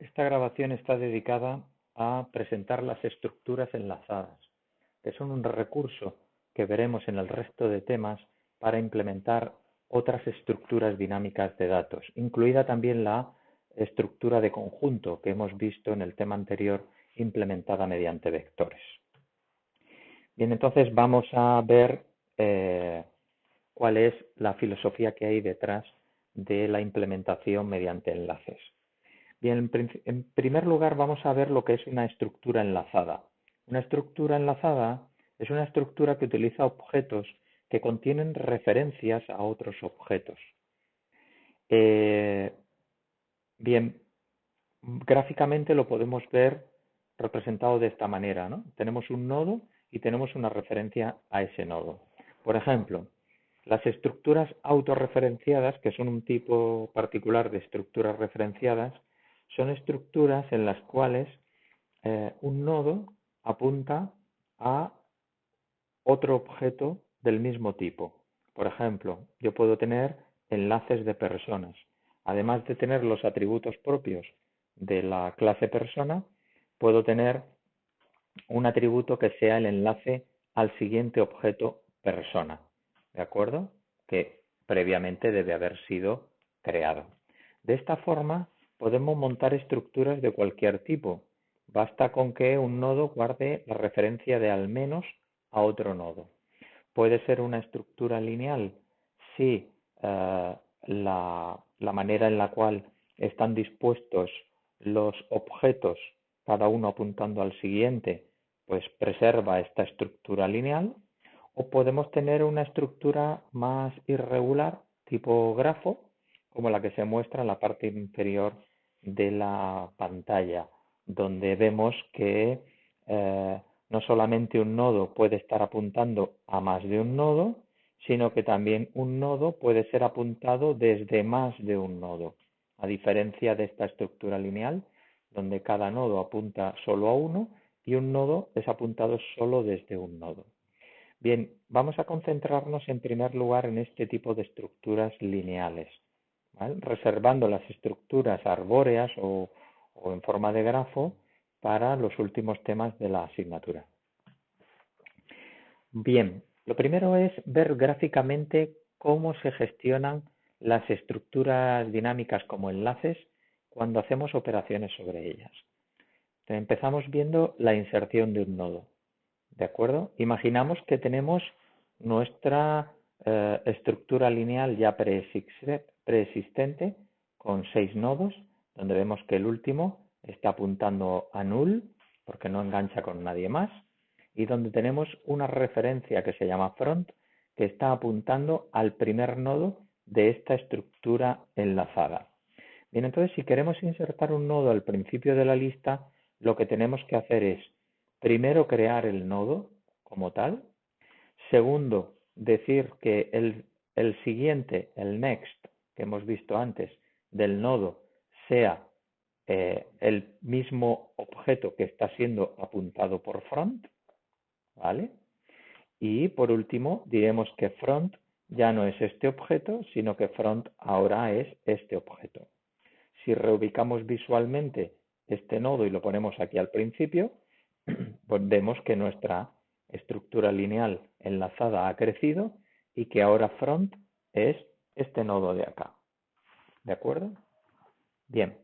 Esta grabación está dedicada a presentar las estructuras enlazadas, que son un recurso que veremos en el resto de temas para implementar otras estructuras dinámicas de datos, incluida también la estructura de conjunto que hemos visto en el tema anterior implementada mediante vectores. Bien, entonces vamos a ver cuál es la filosofía que hay detrás de la implementación mediante enlaces. Bien, en primer lugar vamos a ver lo que es una estructura enlazada. Una estructura enlazada es una estructura que utiliza objetos que contienen referencias a otros objetos. Bien, gráficamente lo podemos ver representado de esta manera, ¿no? Tenemos un nodo y tenemos una referencia a ese nodo. Por ejemplo, las estructuras autorreferenciadas, que son un tipo particular de estructuras referenciadas, son estructuras en las cuales un nodo apunta a otro objeto del mismo tipo. Por ejemplo, yo puedo tener enlaces de personas. Además de tener los atributos propios de la clase persona, puedo tener un atributo que sea el enlace al siguiente objeto persona, ¿de acuerdo? Que previamente debe haber sido creado. De esta forma podemos montar estructuras de cualquier tipo. Basta con que un nodo guarde la referencia de al menos a otro nodo. Puede ser una estructura lineal si la manera en la cual están dispuestos los objetos, cada uno apuntando al siguiente, pues preserva esta estructura lineal, o podemos tener una estructura más irregular, tipo grafo, como la que se muestra en la parte inferior de la pantalla, donde vemos que no solamente un nodo puede estar apuntando a más de un nodo, sino que también un nodo puede ser apuntado desde más de un nodo, a diferencia de esta estructura lineal, donde cada nodo apunta solo a uno y un nodo es apuntado solo desde un nodo. Bien, vamos a concentrarnos en primer lugar en este tipo de estructuras lineales, ¿vale? Reservando las estructuras arbóreas o en forma de grafo para los últimos temas de la asignatura. Bien, lo primero es ver gráficamente cómo se gestionan las estructuras dinámicas como enlaces cuando hacemos operaciones sobre ellas. Empezamos viendo la inserción de un nodo, ¿de acuerdo? Imaginamos que tenemos nuestra estructura lineal ya preexistente con 6 nodos, donde vemos que el último está apuntando a null, porque no engancha con nadie más, y donde tenemos una referencia que se llama front, que está apuntando al primer nodo de esta estructura enlazada. Bien, entonces si queremos insertar un nodo al principio de la lista, lo que tenemos que hacer es, primero, crear el nodo como tal. Segundo, decir que el siguiente, el next, que hemos visto antes, del nodo, sea el mismo objeto que está siendo apuntado por front, ¿vale? Y por último, diremos que front ya no es este objeto, sino que front ahora es este objeto. Si reubicamos visualmente este nodo y lo ponemos aquí al principio, pues vemos que nuestra estructura lineal enlazada ha crecido y que ahora front es este nodo de acá. ¿De acuerdo? Bien.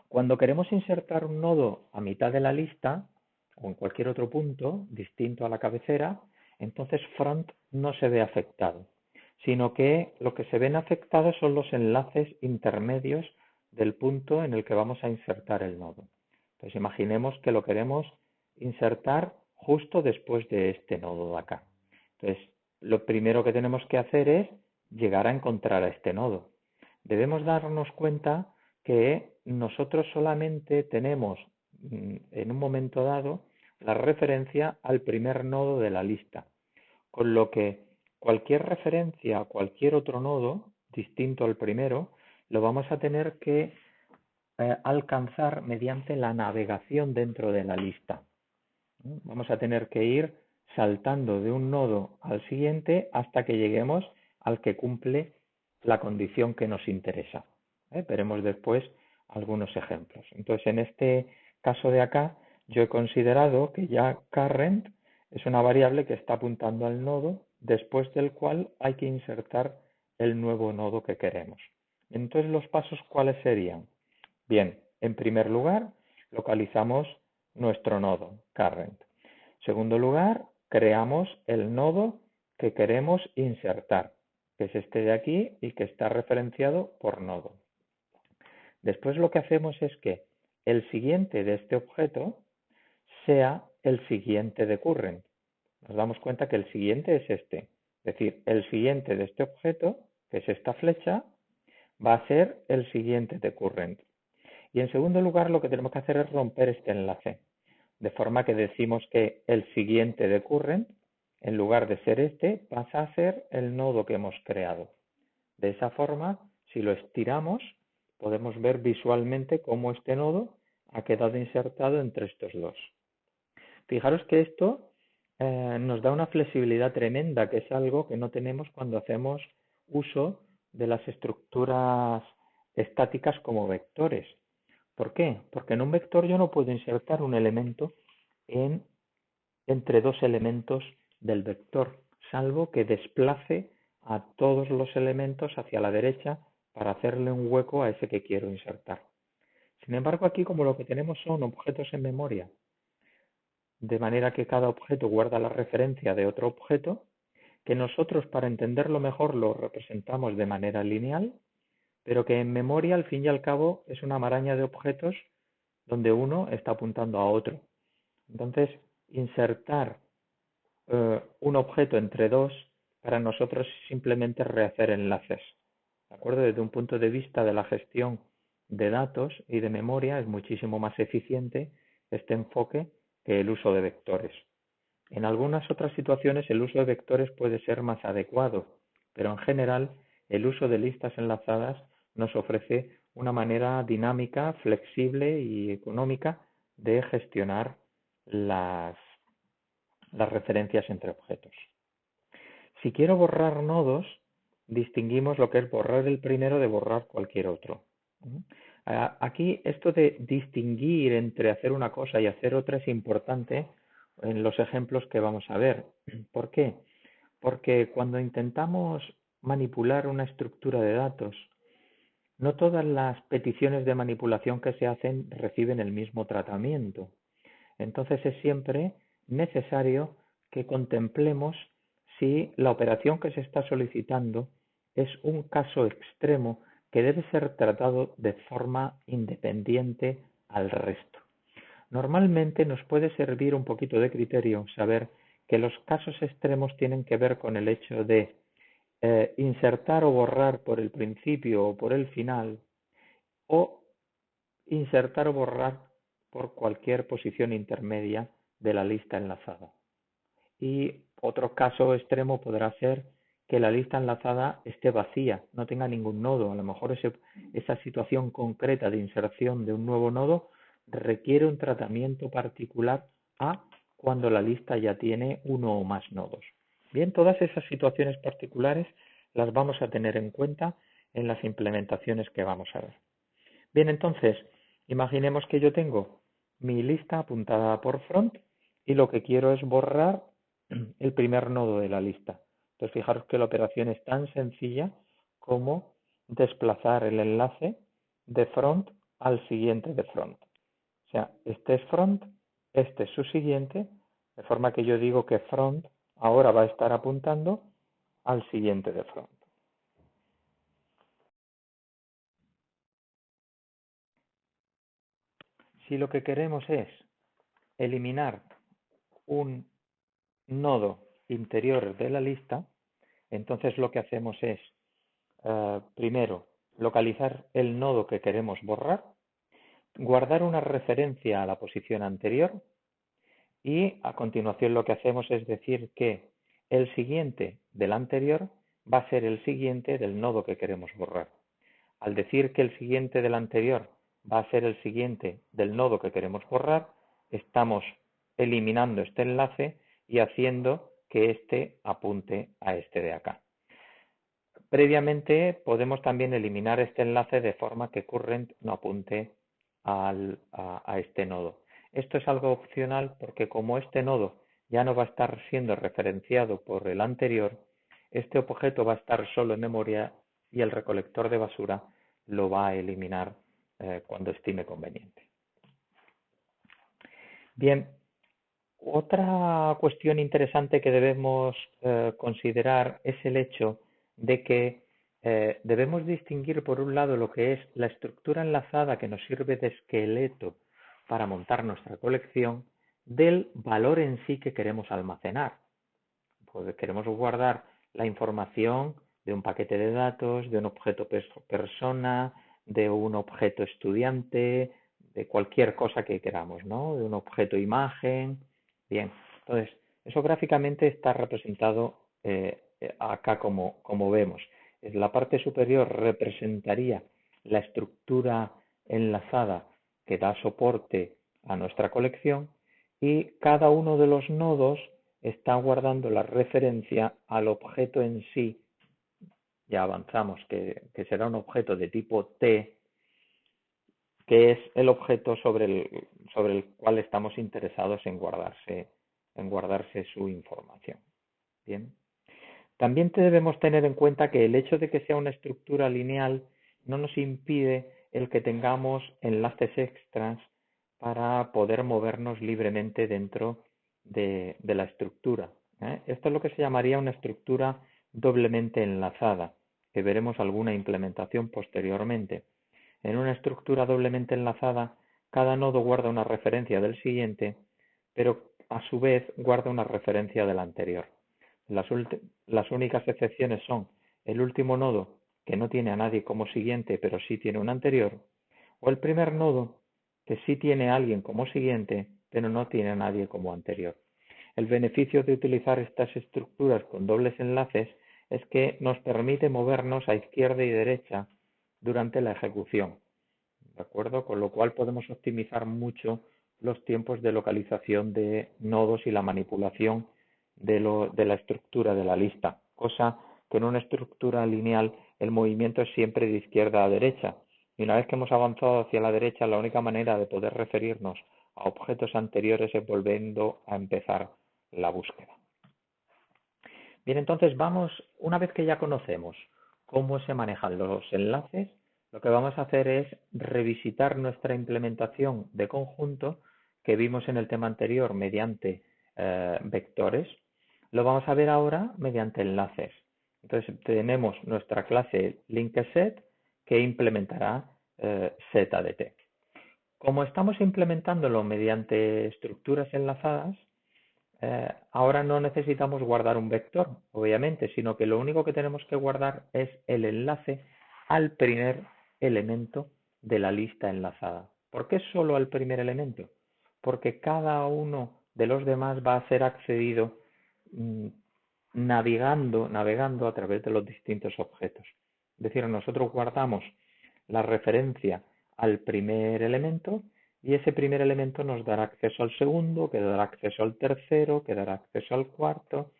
Cuando queremos insertar un nodo a mitad de la lista o en cualquier otro punto distinto a la cabecera, entonces front no se ve afectado, sino que lo que se ven afectados son los enlaces intermedios del punto en el que vamos a insertar el nodo. Entonces imaginemos que lo queremos insertar justo después de este nodo de acá. Entonces lo primero que tenemos que hacer es llegar a encontrar a este nodo. Debemos darnos cuenta que nosotros solamente tenemos en un momento dado la referencia al primer nodo de la lista, con lo que cualquier referencia a cualquier otro nodo distinto al primero lo vamos a tener que alcanzar mediante la navegación dentro de la lista. Vamos a tener que ir saltando de un nodo al siguiente hasta que lleguemos al que cumple la condición que nos interesa. Veremos después algunos ejemplos. Entonces, en este caso de acá, yo he considerado que ya current es una variable que está apuntando al nodo después del cual hay que insertar el nuevo nodo que queremos. Entonces, ¿los pasos cuáles serían? Bien, en primer lugar, localizamos nuestro nodo, current. En segundo lugar, creamos el nodo que queremos insertar, que es este de aquí y que está referenciado por nodo. Después lo que hacemos es que el siguiente de este objeto sea el siguiente de current. Nos damos cuenta que el siguiente es este. Es decir, el siguiente de este objeto, que es esta flecha, va a ser el siguiente de current. Y en segundo lugar, lo que tenemos que hacer es romper este enlace. De forma que decimos que el siguiente de current, en lugar de ser este, pasa a ser el nodo que hemos creado. De esa forma, si lo estiramos, podemos ver visualmente cómo este nodo ha quedado insertado entre estos dos. Fijaros que esto nos da una flexibilidad tremenda, que es algo que no tenemos cuando hacemos uso de las estructuras estáticas como vectores. ¿Por qué? Porque en un vector yo no puedo insertar un elemento entre dos elementos del vector, salvo que desplace a todos los elementos hacia la derecha para hacerle un hueco a ese que quiero insertar. Sin embargo, aquí como lo que tenemos son objetos en memoria, de manera que cada objeto guarda la referencia de otro objeto, que nosotros para entenderlo mejor lo representamos de manera lineal, pero que en memoria al fin y al cabo es una maraña de objetos donde uno está apuntando a otro. Entonces, insertar un objeto entre dos para nosotros es simplemente rehacer enlaces. ¿De acuerdo? Desde un punto de vista de la gestión de datos y de memoria es muchísimo más eficiente este enfoque que el uso de vectores. En algunas otras situaciones el uso de vectores puede ser más adecuado, pero en general el uso de listas enlazadas nos ofrece una manera dinámica, flexible y económica de gestionar las referencias entre objetos. Si quiero borrar nodos, distinguimos lo que es borrar el primero de borrar cualquier otro. Aquí esto de distinguir entre hacer una cosa y hacer otra es importante en los ejemplos que vamos a ver. ¿Por qué? Porque cuando intentamos manipular una estructura de datos, no todas las peticiones de manipulación que se hacen reciben el mismo tratamiento. Entonces es siempre necesario que contemplemos si la operación que se está solicitando es un caso extremo que debe ser tratado de forma independiente al resto. Normalmente nos puede servir un poquito de criterio saber que los casos extremos tienen que ver con el hecho de insertar o borrar por el principio o por el final, o insertar o borrar por cualquier posición intermedia de la lista enlazada. Y otro caso extremo podrá ser que la lista enlazada esté vacía, no tenga ningún nodo. A lo mejor esa situación concreta de inserción de un nuevo nodo requiere un tratamiento particular a cuando la lista ya tiene uno o más nodos. Bien, todas esas situaciones particulares las vamos a tener en cuenta en las implementaciones que vamos a ver. Bien, entonces, imaginemos que yo tengo mi lista apuntada por front y lo que quiero es borrar el primer nodo de la lista. Entonces, fijaros que la operación es tan sencilla como desplazar el enlace de front al siguiente de front. O sea, este es front, este es su siguiente, de forma que yo digo que front ahora va a estar apuntando al siguiente de front. Si lo que queremos es eliminar un nodo interior de la lista, entonces lo que hacemos es, primero, localizar el nodo que queremos borrar, guardar una referencia a la posición anterior y a continuación lo que hacemos es decir que el siguiente del anterior va a ser el siguiente del nodo que queremos borrar. Al decir que el siguiente del anterior va a ser el siguiente del nodo que queremos borrar, estamos eliminando este enlace y haciendo que este apunte a este de acá. Previamente podemos también eliminar este enlace de forma que current no apunte a este nodo. Esto es algo opcional porque como este nodo ya no va a estar siendo referenciado por el anterior, este objeto va a estar solo en memoria y el recolector de basura lo va a eliminar cuando estime conveniente. Bien, otra cuestión interesante que debemos considerar es el hecho de que debemos distinguir por un lado lo que es la estructura enlazada que nos sirve de esqueleto para montar nuestra colección del valor en sí que queremos almacenar. Pues queremos guardar la información de un paquete de datos, de un objeto persona, de un objeto estudiante, de cualquier cosa que queramos, ¿no? De un objeto imagen. Bien, entonces, eso gráficamente está representado acá como vemos. La parte superior representaría la estructura enlazada que da soporte a nuestra colección y cada uno de los nodos está guardando la referencia al objeto en sí. Ya avanzamos, que será un objeto de tipo T, que es el objeto sobre el cual estamos interesados en guardarse su información. Bien. También debemos tener en cuenta que el hecho de que sea una estructura lineal no nos impide el que tengamos enlaces extras para poder movernos libremente dentro de la estructura. Esto es lo que se llamaría una estructura doblemente enlazada, que veremos alguna implementación posteriormente. En una estructura doblemente enlazada, cada nodo guarda una referencia del siguiente, pero a su vez guarda una referencia del anterior. Las únicas excepciones son el último nodo, que no tiene a nadie como siguiente, pero sí tiene un anterior, o el primer nodo, que sí tiene a alguien como siguiente, pero no tiene a nadie como anterior. El beneficio de utilizar estas estructuras con dobles enlaces es que nos permite movernos a izquierda y derecha durante la ejecución, ¿de acuerdo? Con lo cual podemos optimizar mucho los tiempos de localización de nodos y la manipulación de la estructura de la lista, cosa que en una estructura lineal el movimiento es siempre de izquierda a derecha. Y una vez que hemos avanzado hacia la derecha, la única manera de poder referirnos a objetos anteriores es volviendo a empezar la búsqueda. Bien, entonces vamos, una vez que ya conocemos cómo se manejan los enlaces, lo que vamos a hacer es revisitar nuestra implementación de conjunto que vimos en el tema anterior mediante vectores. Lo vamos a ver ahora mediante enlaces. Entonces tenemos nuestra clase LinkSet que implementará setADT. Como estamos implementándolo mediante estructuras enlazadas, ahora no necesitamos guardar un vector, obviamente, sino que lo único que tenemos que guardar es el enlace al primer elemento de la lista enlazada. ¿Por qué solo al primer elemento? Porque cada uno de los demás va a ser accedido navegando a través de los distintos objetos. Es decir, nosotros guardamos la referencia al primer elemento y ese primer elemento nos dará acceso al segundo, que dará acceso al tercero, que dará acceso al cuarto,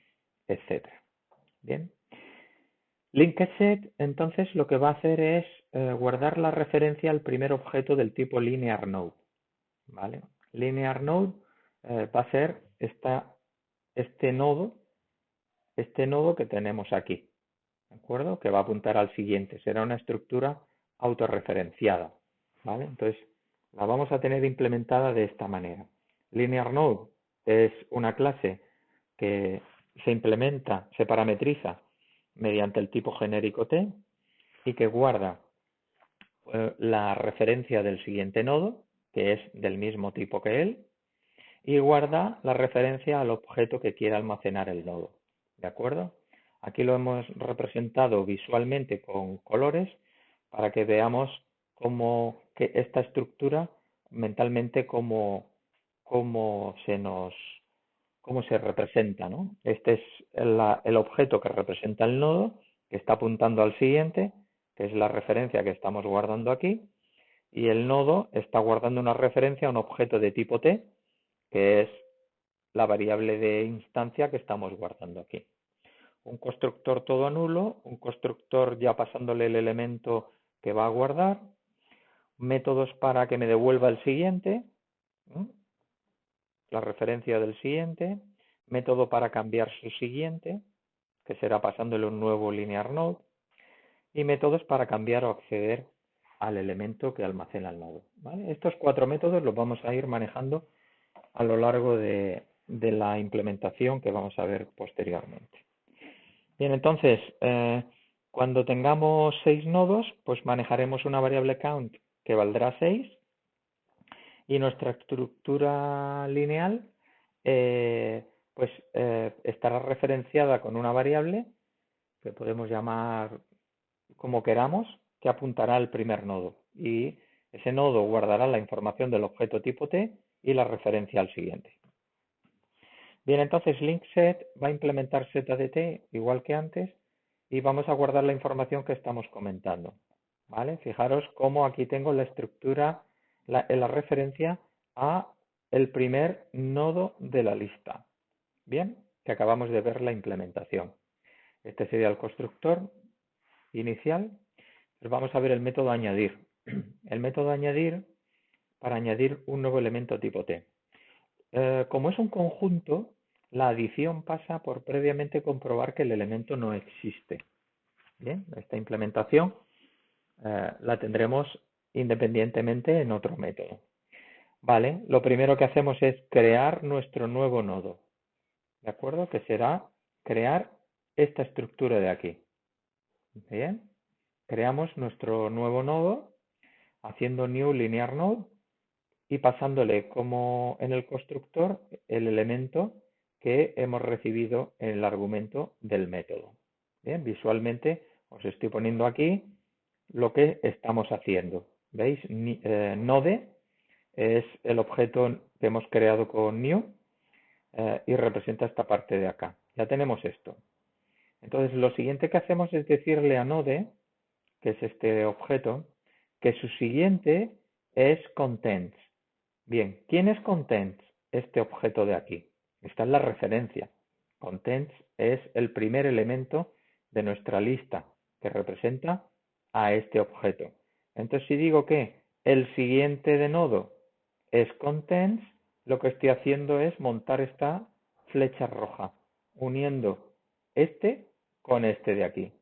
etc. Bien. LinkSet entonces lo que va a hacer es guardar la referencia al primer objeto del tipo linear node. ¿Vale? Linear node va a ser este nodo que tenemos aquí, ¿de acuerdo? Que va a apuntar al siguiente. Será una estructura autorreferenciada, ¿vale? Entonces, la vamos a tener implementada de esta manera. Linear node es una clase que se parametriza mediante el tipo genérico T y que guarda la referencia del siguiente nodo, que es del mismo tipo que él, y guarda la referencia al objeto que quiera almacenar el nodo. ¿De acuerdo? Aquí lo hemos representado visualmente con colores para que veamos que esta estructura mentalmente cómo se representa, ¿no? Este es el objeto que representa el nodo, que está apuntando al siguiente, que es la referencia que estamos guardando aquí, y el nodo está guardando una referencia a un objeto de tipo T, que es la variable de instancia que estamos guardando aquí. un constructor todo nulo, un constructor ya pasándole el elemento que va a guardar, métodos para que me devuelva el siguiente, la referencia del siguiente, método para cambiar su siguiente, que será pasándole un nuevo linear node, y métodos para cambiar o acceder al elemento que almacena el nodo, ¿vale? Estos 4 métodos los vamos a ir manejando a lo largo de la implementación que vamos a ver posteriormente. Bien, entonces, cuando tengamos 6 nodos, pues manejaremos una variable count que valdrá 6 y nuestra estructura lineal estará referenciada con una variable que podemos llamar como queramos, que apuntará al primer nodo, y ese nodo guardará la información del objeto tipo T y la referencia al siguiente. Bien, entonces linkset va a implementar setADT igual que antes y vamos a guardar la información que estamos comentando, ¿vale? Fijaros cómo aquí tengo la estructura, la referencia a el primer nodo de la lista, bien, que acabamos de ver la implementación. Este sería el constructor inicial. Pues vamos a ver el método añadir. El método añadir para añadir un nuevo elemento tipo T. Como es un conjunto, la adición pasa por previamente comprobar que el elemento no existe. Bien, esta implementación la tendremos independientemente en otro método. Vale, lo primero que hacemos es crear nuestro nuevo nodo. ¿De acuerdo? Que será crear esta estructura de aquí. Bien, creamos nuestro nuevo nodo haciendo new linear node y pasándole como en el constructor el elemento que hemos recibido en el argumento del método. Bien, visualmente os estoy poniendo aquí lo que estamos haciendo. ¿Veis? Node es el objeto que hemos creado con new y representa esta parte de acá. Ya tenemos esto. Entonces lo siguiente que hacemos es decirle a node, que es este objeto, que su siguiente es contents. Bien, ¿quién es contents? Este objeto de aquí. Esta es la referencia. Contents es el primer elemento de nuestra lista que representa a este objeto. Entonces, si digo que el siguiente de nodo es contents, lo que estoy haciendo es montar esta flecha roja, uniendo este con este de aquí,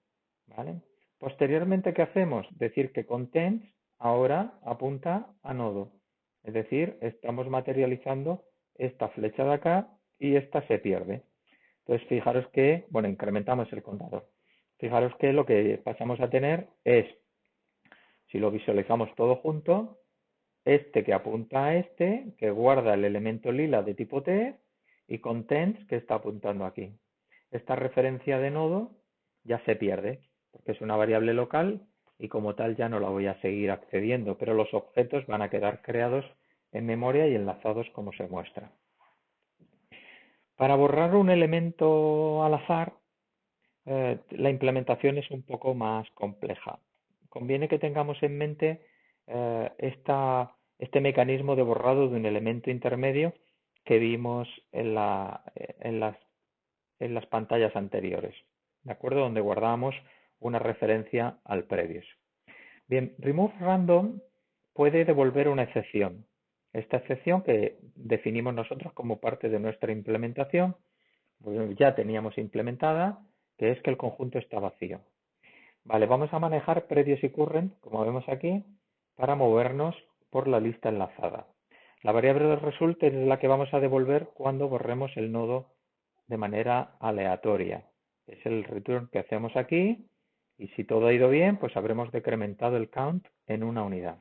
¿vale? Posteriormente, ¿qué hacemos? Decir que contents ahora apunta a nodo. Es decir, estamos materializando esta flecha de acá y esta se pierde. Entonces, fijaros que, bueno, incrementamos el contador. Fijaros que lo que pasamos a tener es, si lo visualizamos todo junto, este que apunta a este, que guarda el elemento lila de tipo T, y contents que está apuntando aquí. Esta referencia de nodo ya se pierde, porque es una variable local y como tal ya no la voy a seguir accediendo, pero los objetos van a quedar creados en memoria y enlazados como se muestra. Para borrar un elemento al azar, la implementación es un poco más compleja. Conviene que tengamos en mente este mecanismo de borrado de un elemento intermedio que vimos en las pantallas anteriores, ¿de acuerdo? Donde guardamos una referencia al previous. Bien, remove random puede devolver una excepción. Esta excepción que definimos nosotros como parte de nuestra implementación, pues ya teníamos implementada, que es que el conjunto está vacío. Vale, vamos a manejar previous y current, como vemos aquí, para movernos por la lista enlazada. La variable de result es la que vamos a devolver cuando borremos el nodo de manera aleatoria. Es el return que hacemos aquí y si todo ha ido bien, pues habremos decrementado el count en una unidad.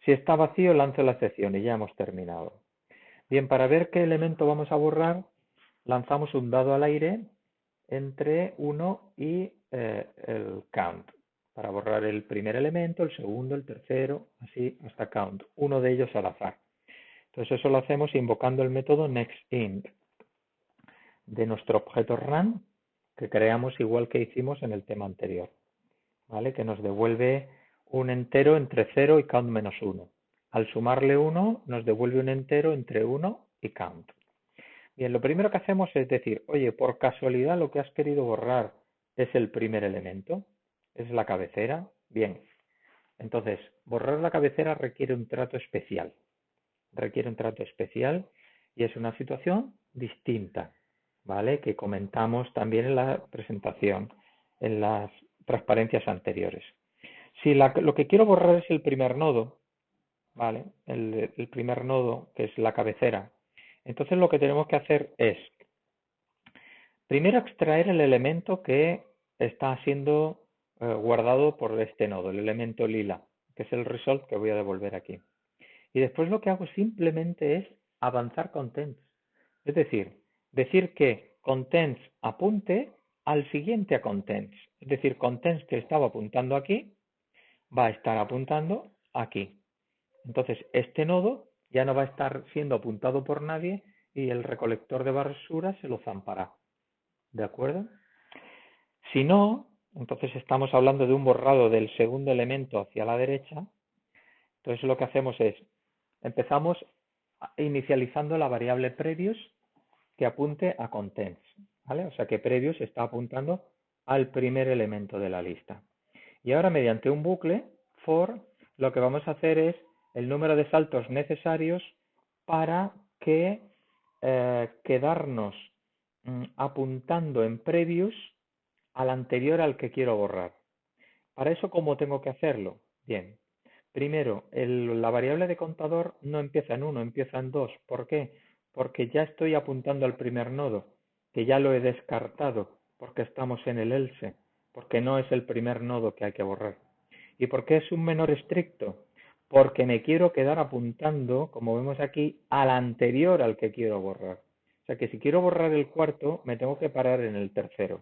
Si está vacío, lanzo la excepción y ya hemos terminado. Bien, para ver qué elemento vamos a borrar, lanzamos un dado al aire entre 1 y el count, para borrar el primer elemento, el segundo, el tercero, así hasta count, uno de ellos al azar. Entonces eso lo hacemos invocando el método nextInt de nuestro objeto run, que creamos igual que hicimos en el tema anterior, ¿vale? Que nos devuelve un entero entre 0 y count menos 1. Al sumarle 1 nos devuelve un entero entre 1 y count. Bien, lo primero que hacemos es decir, oye, por casualidad lo que has querido borrar es el primer elemento, es la cabecera. Bien, entonces, borrar la cabecera requiere un trato especial. Requiere un trato especial y es una situación distinta, ¿vale? Que comentamos también en la presentación, en las transparencias anteriores. Si lo que quiero borrar es el primer nodo, ¿vale? El primer nodo, que es la cabecera. Entonces lo que tenemos que hacer es, primero extraer el elemento que está siendo guardado por este nodo, el elemento lila, que es el result que voy a devolver aquí. Y después lo que hago simplemente es avanzar contents. Es decir que contents apunte al siguiente a contents. Es decir, contents que estaba apuntando aquí va a estar apuntando aquí. Entonces, este nodo ya no va a estar siendo apuntado por nadie y el recolector de basura se lo zampará. ¿De acuerdo? Si no, entonces estamos hablando de un borrado del segundo elemento hacia la derecha. Entonces lo que hacemos es, empezamos inicializando la variable previous que apunte a contents, ¿vale? O sea que previous está apuntando al primer elemento de la lista. Y ahora mediante un bucle for lo que vamos a hacer es el número de saltos necesarios para que quedarnos apuntando en previous al anterior al que quiero borrar. Para eso, ¿cómo tengo que hacerlo? Bien, primero, la variable de contador no empieza en 1, empieza en 2. ¿Por qué? Porque ya estoy apuntando al primer nodo, que ya lo he descartado, porque estamos en el else, porque no es el primer nodo que hay que borrar. ¿Y por qué es un menor estricto? Porque me quiero quedar apuntando, como vemos aquí, al anterior al que quiero borrar. O sea que si quiero borrar el cuarto, me tengo que parar en el tercero.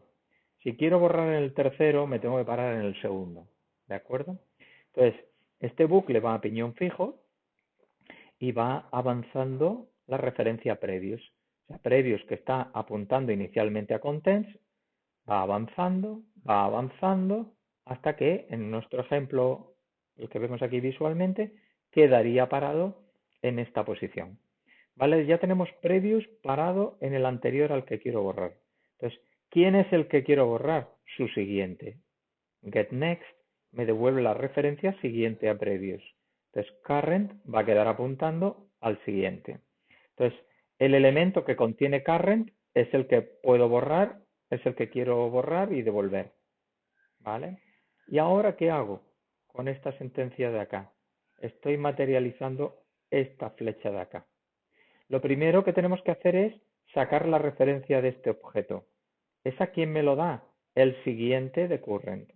Si quiero borrar en el tercero, me tengo que parar en el segundo. ¿De acuerdo? Entonces, este bucle va a piñón fijo y va avanzando la referencia previous. O sea, previous que está apuntando inicialmente a contents, va avanzando hasta que en nuestro ejemplo, el que vemos aquí visualmente, quedaría parado en esta posición. ¿Vale? Ya tenemos previous parado en el anterior al que quiero borrar. Entonces, ¿quién es el que quiero borrar? Su siguiente. GetNext me devuelve la referencia siguiente a previous. Entonces, current va a quedar apuntando al siguiente. Entonces, el elemento que contiene current es el que puedo borrar, es el que quiero borrar y devolver. ¿Vale? ¿Y ahora qué hago con esta sentencia de acá? Estoy materializando esta flecha de acá. Lo primero que tenemos que hacer es sacar la referencia de este objeto. ¿Esa quién me lo da? El siguiente de current.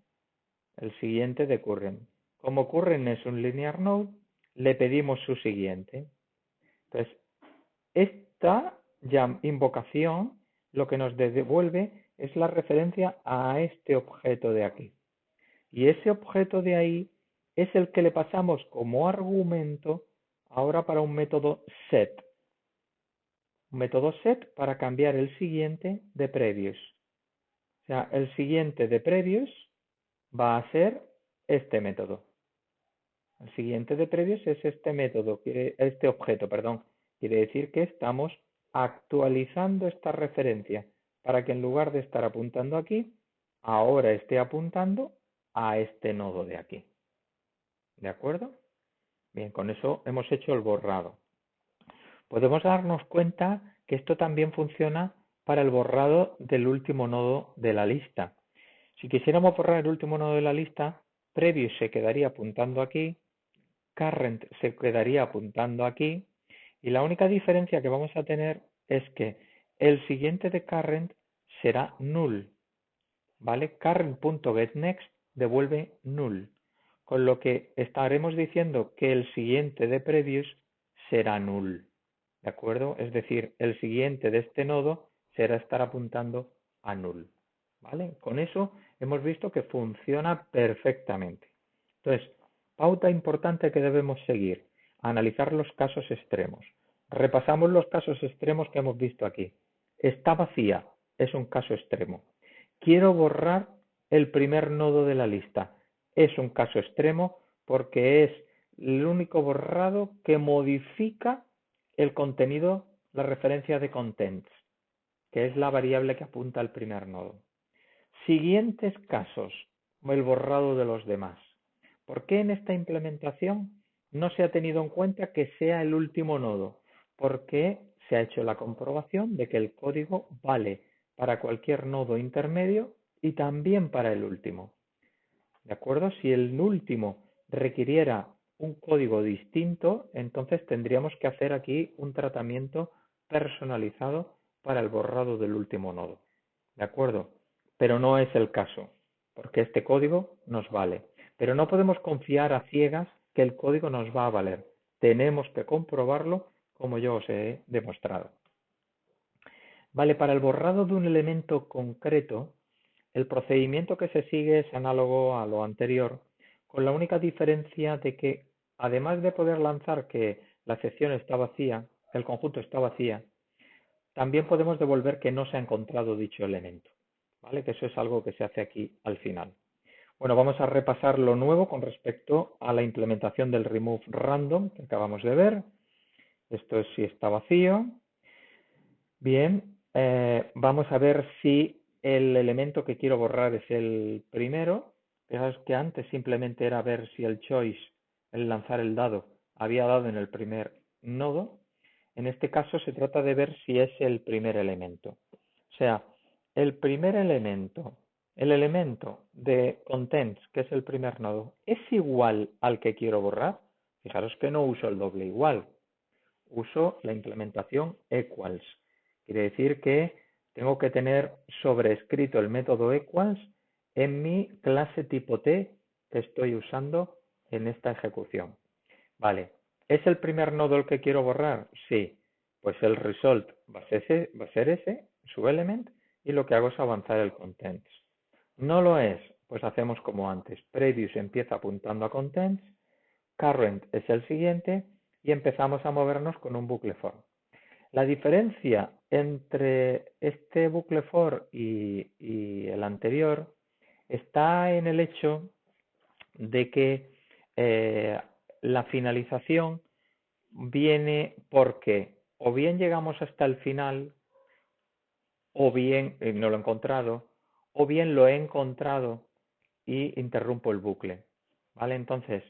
El siguiente de current. Como current es un linear node, le pedimos su siguiente. Entonces, esta invocación lo que nos devuelve es la referencia a este objeto de aquí. Y ese objeto de ahí es el que le pasamos como argumento ahora para un método set. Un método set para cambiar el siguiente de previous. O sea, el siguiente de previous va a ser este método. El siguiente de previous es este método, este objeto, perdón. Quiere decir que estamos actualizando esta referencia para que en lugar de estar apuntando aquí, ahora esté apuntando a este nodo de aquí. ¿De acuerdo? Bien, con eso hemos hecho el borrado. Podemos darnos cuenta que esto también funciona para el borrado del último nodo de la lista. Si quisiéramos borrar el último nodo de la lista, previous se quedaría apuntando aquí, current se quedaría apuntando aquí, y la única diferencia que vamos a tener es que el siguiente de current será null, ¿vale? Current.getNext devuelve null, con lo que estaremos diciendo que el siguiente de previous será null, ¿de acuerdo? Es decir, el siguiente de este nodo será estar apuntando a null, ¿vale? Con eso hemos visto que funciona perfectamente. Entonces, pauta importante que debemos seguir, analizar los casos extremos. Repasamos los casos extremos que hemos visto aquí. Está vacía, es un caso extremo. Quiero borrar el primer nodo de la lista. Es un caso extremo porque es el único borrado que modifica el contenido, la referencia de contents, que es la variable que apunta al primer nodo. Siguientes casos, el borrado de los demás. ¿Por qué en esta implementación no se ha tenido en cuenta que sea el último nodo? Porque se ha hecho la comprobación de que el código vale para cualquier nodo intermedio y también para el último. ¿De acuerdo? Si el último requiriera un código distinto, entonces tendríamos que hacer aquí un tratamiento personalizado para el borrado del último nodo. ¿De acuerdo? Pero no es el caso, porque este código nos vale. Pero no podemos confiar a ciegas que el código nos va a valer. Tenemos que comprobarlo como yo os he demostrado. Vale, para el borrado de un elemento concreto, el procedimiento que se sigue es análogo a lo anterior, con la única diferencia de que, además de poder lanzar que la sección está vacía, el conjunto está vacía, también podemos devolver que no se ha encontrado dicho elemento, ¿vale? Que eso es algo que se hace aquí al final. Bueno, vamos a repasar lo nuevo con respecto a la implementación del remove random que acabamos de ver. Esto es si está vacío. Bien, vamos a ver si el elemento que quiero borrar es el primero. Fijaos que antes simplemente era ver si el choice, el lanzar el dado, había dado en el primer nodo. En este caso se trata de ver si es el primer elemento. O sea, el primer elemento, el elemento de contents, que es el primer nodo, ¿es igual al que quiero borrar? Fijaros que no uso el doble igual, uso la implementación equals. Quiere decir que tengo que tener sobrescrito el método equals en mi clase tipo T que estoy usando en esta ejecución. Vale, ¿es el primer nodo el que quiero borrar? Sí, pues el result va a ser ese, su element, y lo que hago es avanzar el contents. ¿No lo es? Pues hacemos como antes. Previous empieza apuntando a contents, current es el siguiente, y empezamos a movernos con un bucle for. La diferencia entre este bucle for y el anterior está en el hecho de que la finalización viene porque o bien llegamos hasta el final, o bien no lo he encontrado, o bien lo he encontrado y interrumpo el bucle. ¿Vale? Entonces,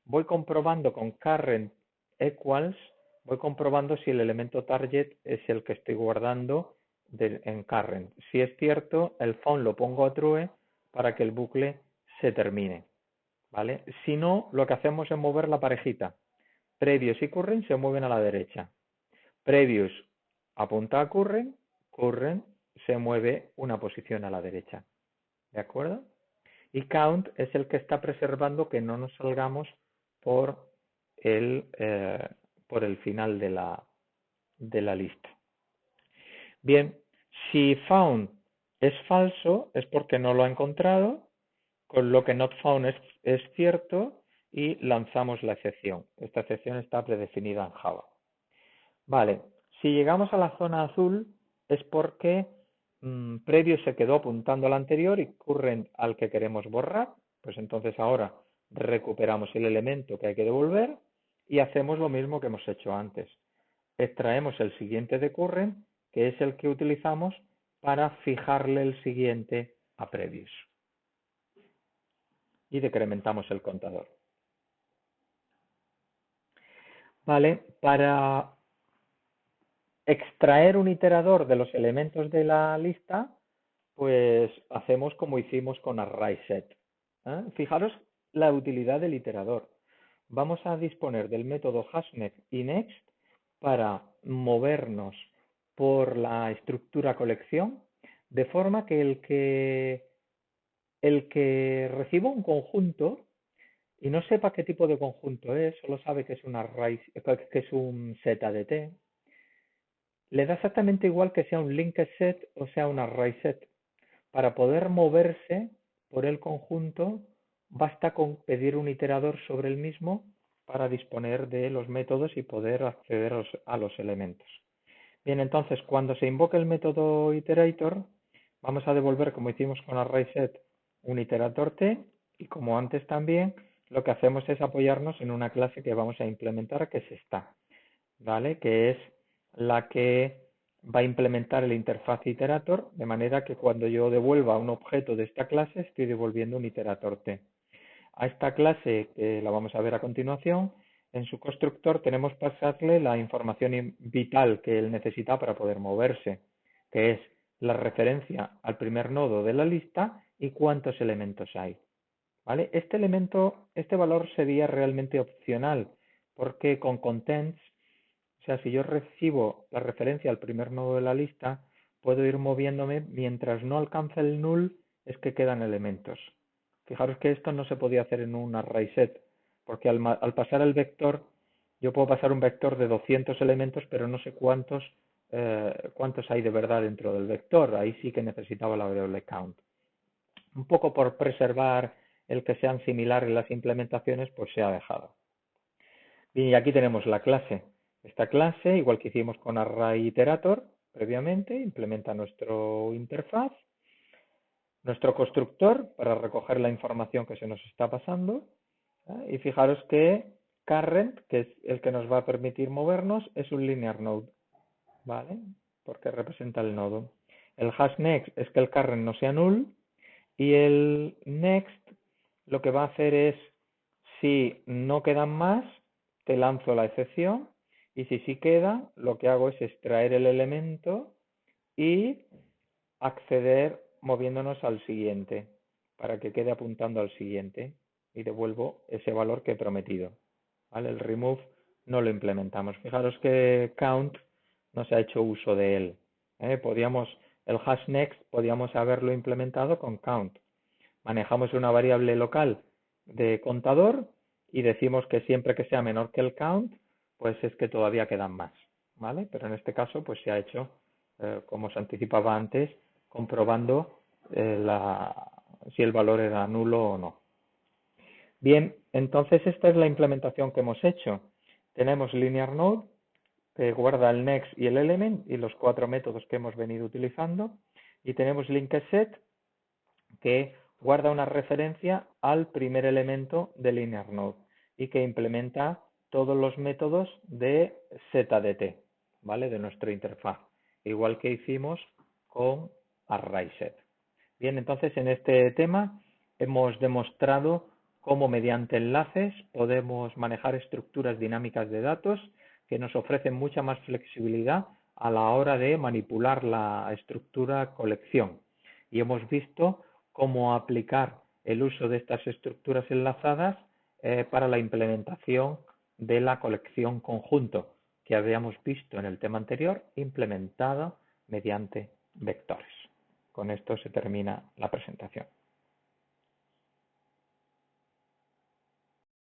voy comprobando con current equals, voy comprobando si el elemento target es el que estoy guardando en current. Si es cierto, el found lo pongo a true para que el bucle se termine. ¿Vale? Si no, lo que hacemos es mover la parejita. Previous y current se mueven a la derecha. Previous apunta a current, current se mueve una posición a la derecha. ¿De acuerdo? Y count es el que está preservando que no nos salgamos por el final de la lista. Bien, si found es falso es porque no lo ha encontrado, con lo que not found es cierto y lanzamos la excepción. Esta excepción está predefinida en Java. Vale, si llegamos a la zona azul es porque previo se quedó apuntando al anterior y current al que queremos borrar, pues entonces ahora recuperamos el elemento que hay que devolver y hacemos lo mismo que hemos hecho antes. Extraemos el siguiente de current, que es el que utilizamos para fijarle el siguiente a previous. Y decrementamos el contador. Vale, para extraer un iterador de los elementos de la lista, pues hacemos como hicimos con ArraySet. Fijaros la utilidad del iterador. Vamos a disponer del método hashNet y next para movernos por la estructura colección, de forma que el que reciba un conjunto y no sepa qué tipo de conjunto es, solo sabe que es un ZDT, le da exactamente igual que sea un linked set o sea un array set. Para poder moverse por el conjunto, basta con pedir un iterador sobre el mismo para disponer de los métodos y poder acceder a los elementos. Bien, entonces, cuando se invoque el método iterator, vamos a devolver, como hicimos con ArraySet, un iterator t, y como antes también, lo que hacemos es apoyarnos en una clase que vamos a implementar, que es esta, ¿vale? Que es la que va a implementar el interfaz iterator, de manera que cuando yo devuelva un objeto de esta clase, estoy devolviendo un iterator T. A esta clase, que la vamos a ver a continuación, en su constructor tenemos que pasarle la información vital que él necesita para poder moverse, que es la referencia al primer nodo de la lista y cuántos elementos hay. ¿Vale? Este valor sería realmente opcional, porque con contents, o sea, si yo recibo la referencia al primer nodo de la lista, puedo ir moviéndome mientras no alcance el null, es que quedan elementos. Fijaros que esto no se podía hacer en un array set, porque al pasar el vector, yo puedo pasar un vector de 200 elementos, pero no sé cuántos hay de verdad dentro del vector. Ahí sí que necesitaba la variable count. Un poco por preservar el que sean similares las implementaciones, pues se ha dejado. Bien, y aquí tenemos la clase. Esta clase, igual que hicimos con array iterator previamente, implementa nuestro interfaz, nuestro constructor para recoger la información que se nos está pasando. Y fijaros que current, que es el que nos va a permitir movernos, es un linear node, ¿vale? Porque representa el nodo. El hash next es que el current no sea null, y el next lo que va a hacer es, si no quedan más, te lanzo la excepción, y si sí queda, lo que hago es extraer el elemento y acceder moviéndonos al siguiente, para que quede apuntando al siguiente, y devuelvo ese valor que he prometido. ¿Vale? El remove no lo implementamos. Fijaros que count no se ha hecho uso de él. El hash next podíamos haberlo implementado con count. Manejamos una variable local de contador y decimos que siempre que sea menor que el count, pues es que todavía quedan más, ¿vale? Pero en este caso, pues se ha hecho, como os anticipaba antes, comprobando si el valor era nulo o no. Bien, entonces esta es la implementación que hemos hecho. Tenemos linear node, que guarda el next y el element y los 4 métodos que hemos venido utilizando. Y tenemos linked set, que guarda una referencia al primer elemento de linear node y que implementa todos los métodos de setDT, ¿vale? De nuestra interfaz, igual que hicimos con ArraySet. Bien, entonces en este tema hemos demostrado cómo mediante enlaces podemos manejar estructuras dinámicas de datos que nos ofrecen mucha más flexibilidad a la hora de manipular la estructura colección. Y hemos visto cómo aplicar el uso de estas estructuras enlazadas para la implementación de la colección conjunto que habíamos visto en el tema anterior, implementada mediante vectores. Con esto se termina la presentación.